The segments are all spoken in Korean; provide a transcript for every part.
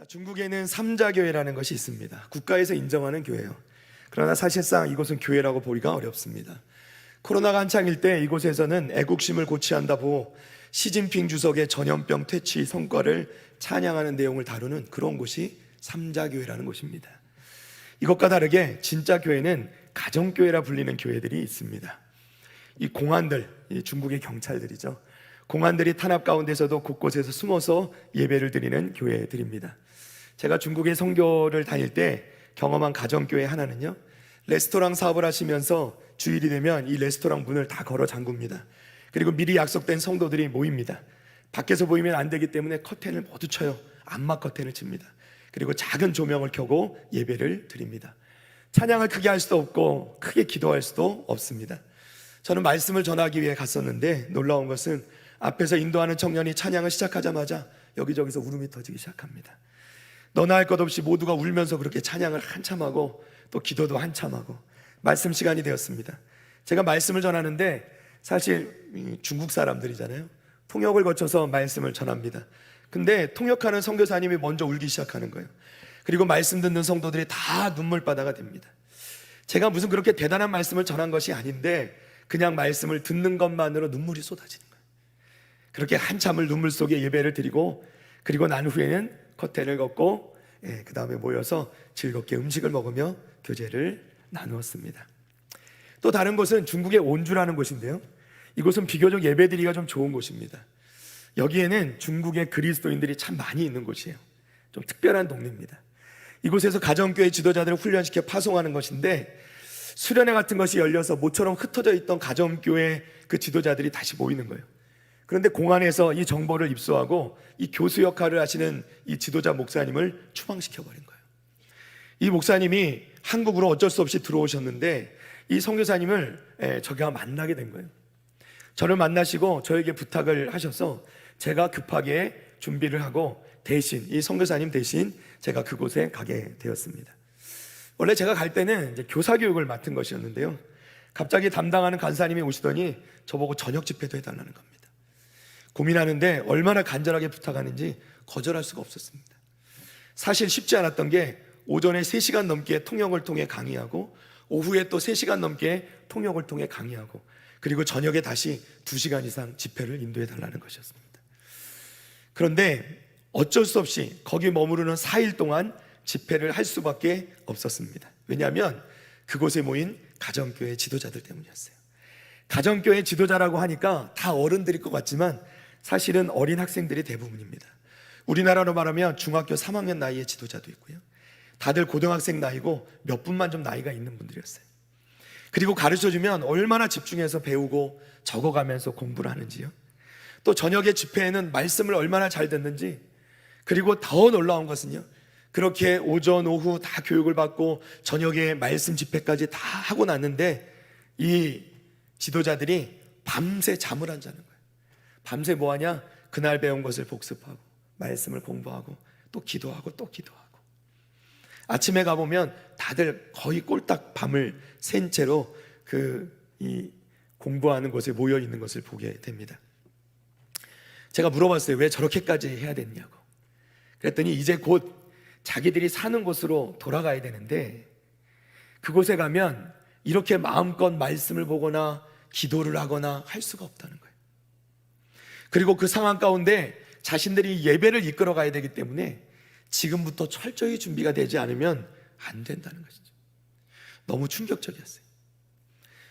중국에는 삼자교회라는 것이 있습니다. 국가에서 인정하는 교회예요. 그러나 사실상 이곳은 교회라고 보기가 어렵습니다. 코로나가 한창일 때 이곳에서는 애국심을 고취한다고 시진핑 주석의 전염병 퇴치 성과를 찬양하는 내용을 다루는 그런 곳이 삼자교회라는 곳입니다. 이것과 다르게 진짜 교회는 가정교회라 불리는 교회들이 있습니다. 이 공안들, 이 중국의 경찰들이죠. 공안들이 탄압 가운데서도 곳곳에서 숨어서 예배를 드리는 교회들입니다. 제가 중국의 선교를 다닐 때 경험한 가정교회 하나는요, 레스토랑 사업을 하시면서 주일이 되면 이 레스토랑 문을 다 걸어 잠굽니다. 그리고 미리 약속된 성도들이 모입니다. 밖에서 보이면 안 되기 때문에 커튼을 모두 쳐요. 암막 커튼을 칩니다. 그리고 작은 조명을 켜고 예배를 드립니다. 찬양을 크게 할 수도 없고 크게 기도할 수도 없습니다. 저는 말씀을 전하기 위해 갔었는데 놀라운 것은 앞에서 인도하는 청년이 찬양을 시작하자마자 여기저기서 울음이 터지기 시작합니다. 너나 할 것 없이 모두가 울면서 그렇게 찬양을 한참 하고 또 기도도 한참 하고 말씀 시간이 되었습니다. 제가 말씀을 전하는데 사실 중국 사람들이잖아요. 통역을 거쳐서 말씀을 전합니다. 근데 통역하는 선교사님이 먼저 울기 시작하는 거예요. 그리고 말씀 듣는 성도들이 다 눈물바다가 됩니다. 제가 무슨 그렇게 대단한 말씀을 전한 것이 아닌데 그냥 말씀을 듣는 것만으로 눈물이 쏟아지는 거예요. 그렇게 한참을 눈물 속에 예배를 드리고 그리고 난 후에는 커튼을 걷고 그 다음에 모여서 즐겁게 음식을 먹으며 교제를 나누었습니다. 또 다른 곳은 중국의 온주라는 곳인데요, 이곳은 비교적 예배드리기가 좀 좋은 곳입니다. 여기에는 중국의 그리스도인들이 참 많이 있는 곳이에요. 좀 특별한 동네입니다. 이곳에서 가정교회 지도자들을 훈련시켜 파송하는 것인데 수련회 같은 것이 열려서 모처럼 흩어져 있던 가정교회 그 지도자들이 다시 모이는 거예요. 그런데 공안에서 이 정보를 입수하고 이 교수 역할을 하시는 이 지도자 목사님을 추방시켜버린 거예요. 이 목사님이 한국으로 어쩔 수 없이 들어오셨는데 이 선교사님을 저가 만나게 된 거예요. 저를 만나시고 저에게 부탁을 하셔서 제가 급하게 준비를 하고 대신 이 선교사님 대신 제가 그곳에 가게 되었습니다. 원래 제가 갈 때는 이제 교사 교육을 맡은 것이었는데요, 갑자기 담당하는 간사님이 오시더니 저보고 저녁 집회도 해달라는 겁니다. 고민하는데 얼마나 간절하게 부탁하는지 거절할 수가 없었습니다. 사실 쉽지 않았던 게 오전에 3시간 넘게 통역을 통해 강의하고 오후에 또 3시간 넘게 통역을 통해 강의하고 그리고 저녁에 다시 2시간 이상 집회를 인도해 달라는 것이었습니다. 그런데 어쩔 수 없이 거기 머무르는 4일 동안 집회를 할 수밖에 없었습니다. 왜냐하면 그곳에 모인 가정교회 지도자들 때문이었어요. 가정교회 지도자라고 하니까 다 어른들일 것 같지만 사실은 어린 학생들이 대부분입니다. 우리나라로 말하면 중학교 3학년 나이의 지도자도 있고요, 다들 고등학생 나이고 몇 분만 좀 나이가 있는 분들이었어요. 그리고 가르쳐주면 얼마나 집중해서 배우고 적어가면서 공부를 하는지요. 또 저녁에 집회에는 말씀을 얼마나 잘 듣는지, 그리고 더 놀라운 것은요, 그렇게 오전 오후 다 교육을 받고 저녁에 말씀 집회까지 다 하고 났는데 이 지도자들이 밤새 잠을 안 자는 거예요. 밤새 뭐하냐? 그날 배운 것을 복습하고 말씀을 공부하고 또 기도하고 또 기도하고 아침에 가보면 다들 거의 꼴딱 밤을 샌 채로 이 공부하는 곳에 모여 있는 것을 보게 됩니다. 제가 물어봤어요. 왜 저렇게까지 해야 됐냐고. 그랬더니 이제 곧 자기들이 사는 곳으로 돌아가야 되는데 그곳에 가면 이렇게 마음껏 말씀을 보거나 기도를 하거나 할 수가 없다는 거예요. 그리고 그 상황 가운데 자신들이 예배를 이끌어 가야 되기 때문에 지금부터 철저히 준비가 되지 않으면 안 된다는 것이죠. 너무 충격적이었어요.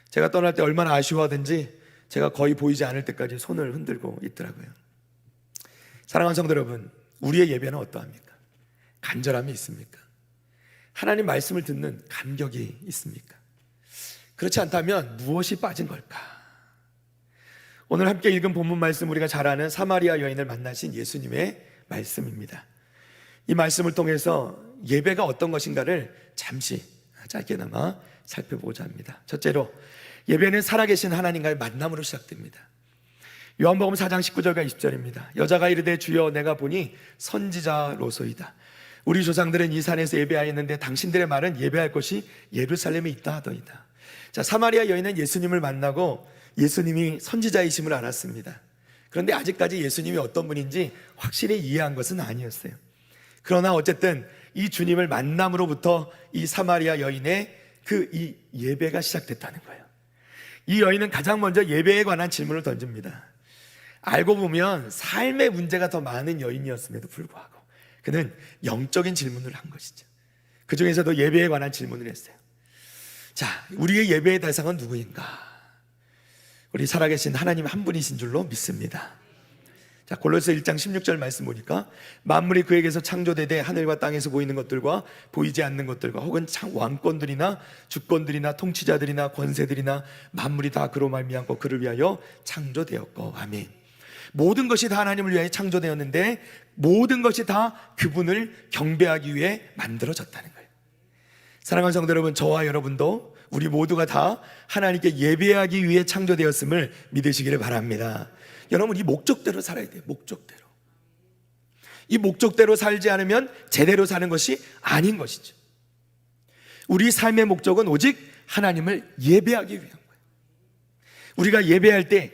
제가 떠날 때 얼마나 아쉬워하든지 제가 거의 보이지 않을 때까지 손을 흔들고 있더라고요. 사랑하는 성도 여러분, 우리의 예배는 어떠합니까? 간절함이 있습니까? 하나님 말씀을 듣는 감격이 있습니까? 그렇지 않다면 무엇이 빠진 걸까? 오늘 함께 읽은 본문 말씀, 우리가 잘 아는 사마리아 여인을 만나신 예수님의 말씀입니다. 이 말씀을 통해서 예배가 어떤 것인가를 잠시 짧게나마 살펴보고자 합니다. 첫째로, 예배는 살아계신 하나님과의 만남으로 시작됩니다. 요한복음 4장 19절과 20절입니다. 여자가 이르되 주여, 내가 보니 선지자로소이다. 우리 조상들은 이 산에서 예배하였는데 당신들의 말은 예배할 곳이 예루살렘에 있다 하더이다. 자, 사마리아 여인은 예수님을 만나고 예수님이 선지자이심을 알았습니다. 그런데 아직까지 예수님이 어떤 분인지 확실히 이해한 것은 아니었어요. 그러나 어쨌든 이 주님을 만남으로부터 이 사마리아 여인의 이 예배가 시작됐다는 거예요. 이 여인은 가장 먼저 예배에 관한 질문을 던집니다. 알고 보면 삶의 문제가 더 많은 여인이었음에도 불구하고 그는 영적인 질문을 한 것이죠. 그 중에서도 예배에 관한 질문을 했어요. 자, 우리의 예배의 대상은 누구인가? 우리 살아계신 하나님 한 분이신 줄로 믿습니다. 자, 골로새 1장 16절 말씀 보니까 만물이 그에게서 창조되되 하늘과 땅에서 보이는 것들과 보이지 않는 것들과 혹은 왕권들이나 주권들이나 통치자들이나 권세들이나 만물이 다 그로 말미암고 그를 위하여 창조되었고. 아멘. 모든 것이 다 하나님을 위하여 창조되었는데 모든 것이 다 그분을 경배하기 위해 만들어졌다는 거예요. 사랑하는 성도 여러분, 저와 여러분도 우리 모두가 다 하나님께 예배하기 위해 창조되었음을 믿으시기를 바랍니다. 여러분, 이 목적대로 살아야 돼요. 목적대로. 이 목적대로 살지 않으면 제대로 사는 것이 아닌 것이죠. 우리 삶의 목적은 오직 하나님을 예배하기 위한 거예요. 우리가 예배할 때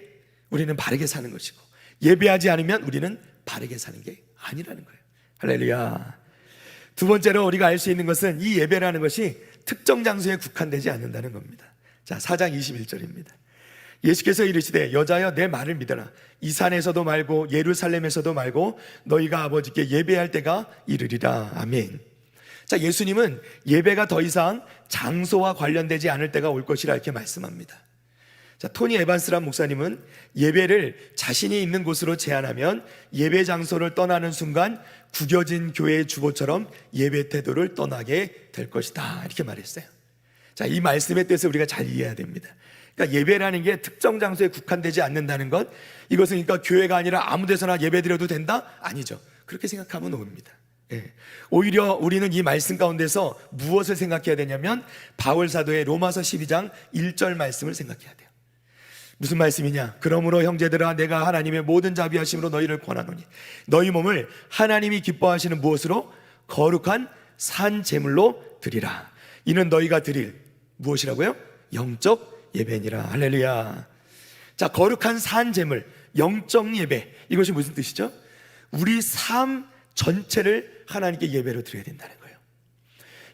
우리는 바르게 사는 것이고 예배하지 않으면 우리는 바르게 사는 게 아니라는 거예요. 할렐루야. 두 번째로 우리가 알 수 있는 것은 이 예배라는 것이 특정 장소에 국한되지 않는다는 겁니다. 자, 4장 21절입니다. 예수께서 이르시되 여자여 내 말을 믿어라. 이 산에서도 말고 예루살렘에서도 말고 너희가 아버지께 예배할 때가 이르리라. 아멘. 자, 예수님은 예배가 더 이상 장소와 관련되지 않을 때가 올 것이라 이렇게 말씀합니다. 자, 토니 에반스란 목사님은 예배를 자신이 있는 곳으로 제한하면 예배 장소를 떠나는 순간 구겨진 교회의 주보처럼 예배 태도를 떠나게 될 것이다 이렇게 말했어요. 자, 이 말씀의 뜻을 우리가 잘 이해해야 됩니다. 그러니까 예배라는 게 특정 장소에 국한되지 않는다는 것, 이것은 그러니까 교회가 아니라 아무 데서나 예배드려도 된다? 아니죠. 그렇게 생각하면 옵니다. 예. 오히려 우리는 이 말씀 가운데서 무엇을 생각해야 되냐면 바울 사도의 로마서 12장 1절 말씀을 생각해야 돼요. 무슨 말씀이냐? 그러므로 형제들아 내가 하나님의 모든 자비하심으로 너희를 권하노니 너희 몸을 하나님이 기뻐하시는 무엇으로? 거룩한 산 제물로 드리라. 이는 너희가 드릴 무엇이라고요? 영적 예배니라. 할렐루야. 자, 거룩한 산 제물, 영적 예배, 이것이 무슨 뜻이죠? 우리 삶 전체를 하나님께 예배로 드려야 된다는 거예요.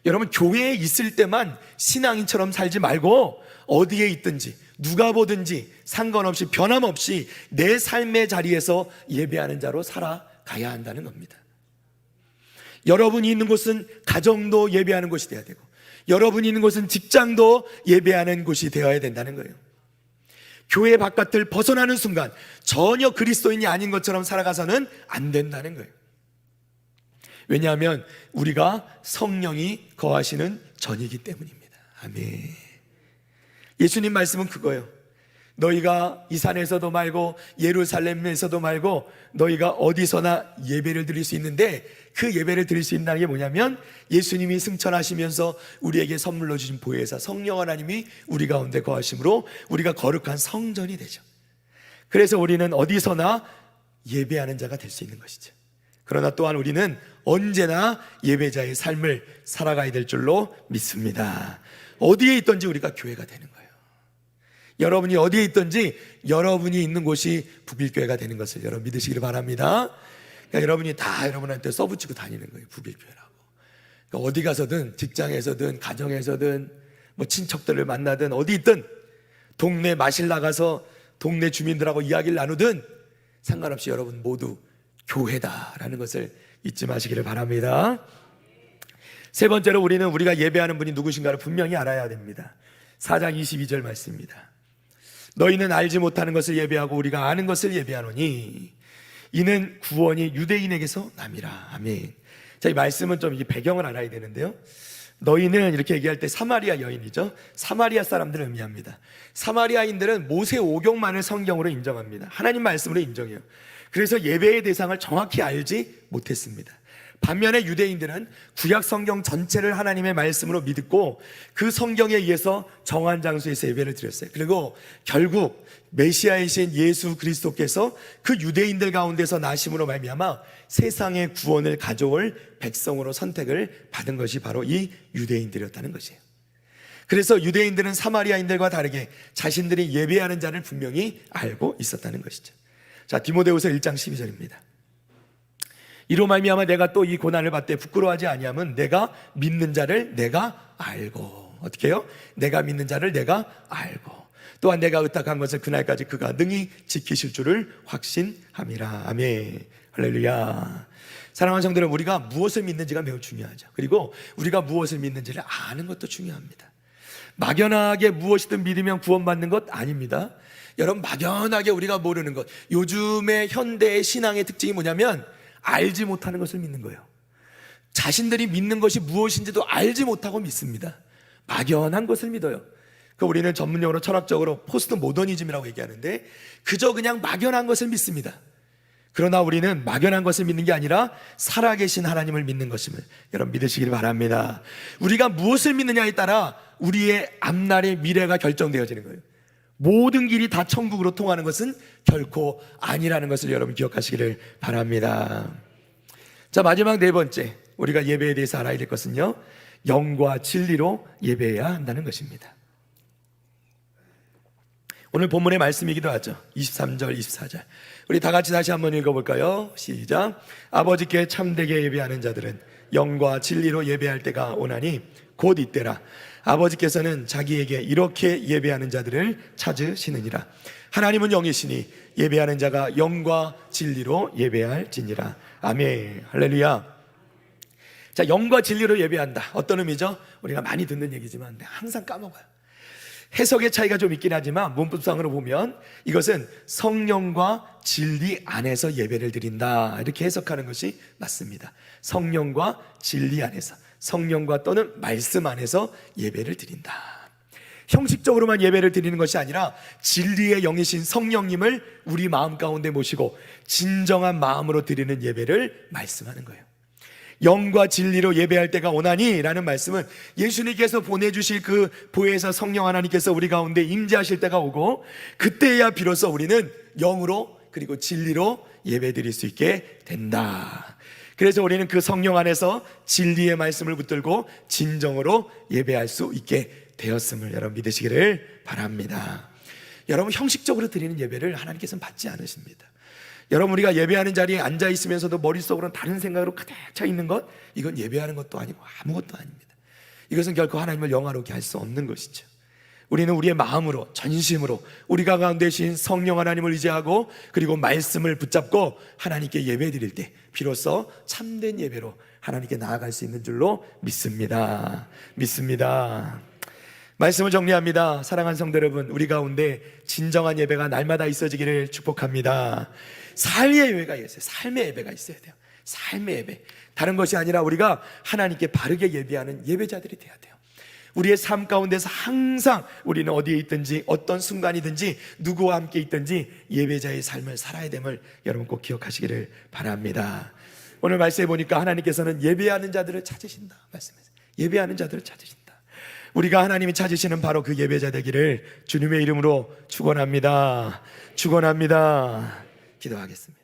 여러분, 교회에 있을 때만 신앙인처럼 살지 말고 어디에 있든지 누가 보든지 상관없이 변함없이 내 삶의 자리에서 예배하는 자로 살아가야 한다는 겁니다. 여러분이 있는 곳은 가정도 예배하는 곳이 되어야 되고 여러분이 있는 곳은 직장도 예배하는 곳이 되어야 된다는 거예요. 교회 바깥을 벗어나는 순간 전혀 그리스도인이 아닌 것처럼 살아가서는 안 된다는 거예요. 왜냐하면 우리가 성령이 거하시는 전이기 때문입니다. 아멘. 예수님 말씀은 그거예요. 너희가 이 산에서도 말고 예루살렘에서도 말고 너희가 어디서나 예배를 드릴 수 있는데 그 예배를 드릴 수 있다는 게 뭐냐면 예수님이 승천하시면서 우리에게 선물로 주신 보혜사 성령 하나님이 우리 가운데 거하심으로 우리가 거룩한 성전이 되죠. 그래서 우리는 어디서나 예배하는 자가 될 수 있는 것이죠. 그러나 또한 우리는 언제나 예배자의 삶을 살아가야 될 줄로 믿습니다. 어디에 있든지 우리가 교회가 되는 거예요. 여러분이 어디에 있든지 여러분이 있는 곳이 북일교회가 되는 것을 여러분 믿으시기를 바랍니다. 그러니까 여러분이 다 여러분한테 써붙이고 다니는 거예요. 북일교회라고. 그러니까 어디 가서든 직장에서든 가정에서든 뭐 친척들을 만나든 어디 있든 동네 마실 나가서 동네 주민들하고 이야기를 나누든 상관없이 여러분 모두 교회다라는 것을 잊지 마시기를 바랍니다. 세 번째로 우리는 우리가 예배하는 분이 누구신가를 분명히 알아야 됩니다. 4장 22절 말씀입니다. 너희는 알지 못하는 것을 예배하고 우리가 아는 것을 예배하노니 이는 구원이 유대인에게서 남이라. 아멘. 자, 이 말씀은 좀 이 배경을 알아야 되는데요. 너희는 이렇게 얘기할 때 사마리아 여인이죠. 사마리아 사람들을 의미합니다. 사마리아인들은 모세 오경만을 성경으로 인정합니다. 하나님 말씀으로 인정해요. 그래서 예배의 대상을 정확히 알지 못했습니다. 반면에 유대인들은 구약 성경 전체를 하나님의 말씀으로 믿고 그 성경에 의해서 정한 장소에서 예배를 드렸어요. 그리고 결국 메시아이신 예수 그리스도께서 그 유대인들 가운데서 나심으로 말미암아 세상의 구원을 가져올 백성으로 선택을 받은 것이 바로 이 유대인들이었다는 것이에요. 그래서 유대인들은 사마리아인들과 다르게 자신들이 예배하는 자를 분명히 알고 있었다는 것이죠. 자, 디모데후서 1장 12절입니다. 이로 말미암아 내가 또 이 고난을 받되 부끄러워하지 아니함은 내가 믿는 자를 내가 알고. 어떻게 해요? 내가 믿는 자를 내가 알고 또한 내가 의탁한 것을 그날까지 그가 능히 지키실 줄을 확신함이라. 아멘. 할렐루야. 사랑하는 성도 여러분, 우리가 무엇을 믿는지가 매우 중요하죠. 그리고 우리가 무엇을 믿는지를 아는 것도 중요합니다. 막연하게 무엇이든 믿으면 구원받는 것 아닙니다. 여러분, 막연하게 우리가 모르는 것, 요즘의 현대의 신앙의 특징이 뭐냐면 알지 못하는 것을 믿는 거예요. 자신들이 믿는 것이 무엇인지도 알지 못하고 믿습니다. 막연한 것을 믿어요. 우리는 전문용어로 철학적으로 포스트 모더니즘이라고 얘기하는데 그저 그냥 막연한 것을 믿습니다. 그러나 우리는 막연한 것을 믿는 게 아니라 살아계신 하나님을 믿는 것임을 여러분 믿으시길 바랍니다. 우리가 무엇을 믿느냐에 따라 우리의 앞날의 미래가 결정되어지는 거예요. 모든 길이 다 천국으로 통하는 것은 결코 아니라는 것을 여러분 기억하시기를 바랍니다. 자, 마지막 네 번째, 우리가 예배에 대해서 알아야 될 것은요, 영과 진리로 예배해야 한다는 것입니다. 오늘 본문의 말씀이기도 하죠. 23절, 24절. 우리 다 같이 다시 한번 읽어볼까요? 시작. 아버지께 참되게 예배하는 자들은 영과 진리로 예배할 때가 오나니 곧 이때라. 아버지께서는 자기에게 이렇게 예배하는 자들을 찾으시느니라. 하나님은 영이시니 예배하는 자가 영과 진리로 예배할지니라. 아멘. 할렐루야. 자, 영과 진리로 예배한다. 어떤 의미죠? 우리가 많이 듣는 얘기지만 항상 까먹어요. 해석의 차이가 좀 있긴 하지만 문법상으로 보면 이것은 성령과 진리 안에서 예배를 드린다, 이렇게 해석하는 것이 맞습니다. 성령과 진리 안에서, 성령과 또는 말씀 안에서 예배를 드린다. 형식적으로만 예배를 드리는 것이 아니라 진리의 영이신 성령님을 우리 마음 가운데 모시고 진정한 마음으로 드리는 예배를 말씀하는 거예요. 영과 진리로 예배할 때가 오나니 라는 말씀은 예수님께서 보내주실 그 보혜사 성령 하나님께서 우리 가운데 임재하실 때가 오고 그때야 비로소 우리는 영으로 그리고 진리로 예배 드릴 수 있게 된다. 그래서 우리는 그 성령 안에서 진리의 말씀을 붙들고 진정으로 예배할 수 있게 되었음을 여러분 믿으시기를 바랍니다. 여러분, 형식적으로 드리는 예배를 하나님께서는 받지 않으십니다. 여러분, 우리가 예배하는 자리에 앉아 있으면서도 머릿속으로는 다른 생각으로 가득 차 있는 것, 이건 예배하는 것도 아니고 아무것도 아닙니다. 이것은 결코 하나님을 영화롭게 할 수 없는 것이죠. 우리는 우리의 마음으로, 전심으로 우리가 가운데 계신 성령 하나님을 의지하고 그리고 말씀을 붙잡고 하나님께 예배 드릴 때 비로소 참된 예배로 하나님께 나아갈 수 있는 줄로 믿습니다. 말씀을 정리합니다. 사랑하는 성도 여러분, 우리 가운데 진정한 예배가 날마다 있어지기를 축복합니다. 삶의 예배가 있어요. 삶의 예배가 있어야 돼요. 삶의 예배. 다른 것이 아니라 우리가 하나님께 바르게 예배하는 예배자들이 돼야 돼요. 우리의 삶 가운데서 항상 우리는 어디에 있든지 어떤 순간이든지 누구와 함께 있든지 예배자의 삶을 살아야 됨을 여러분 꼭 기억하시기를 바랍니다. 오늘 말씀해 보니까 하나님께서는 예배하는 자들을 찾으신다 말씀했어요. 예배하는 자들을 찾으신다. 우리가 하나님이 찾으시는 바로 그 예배자 되기를 주님의 이름으로 축원합니다. 기도하겠습니다.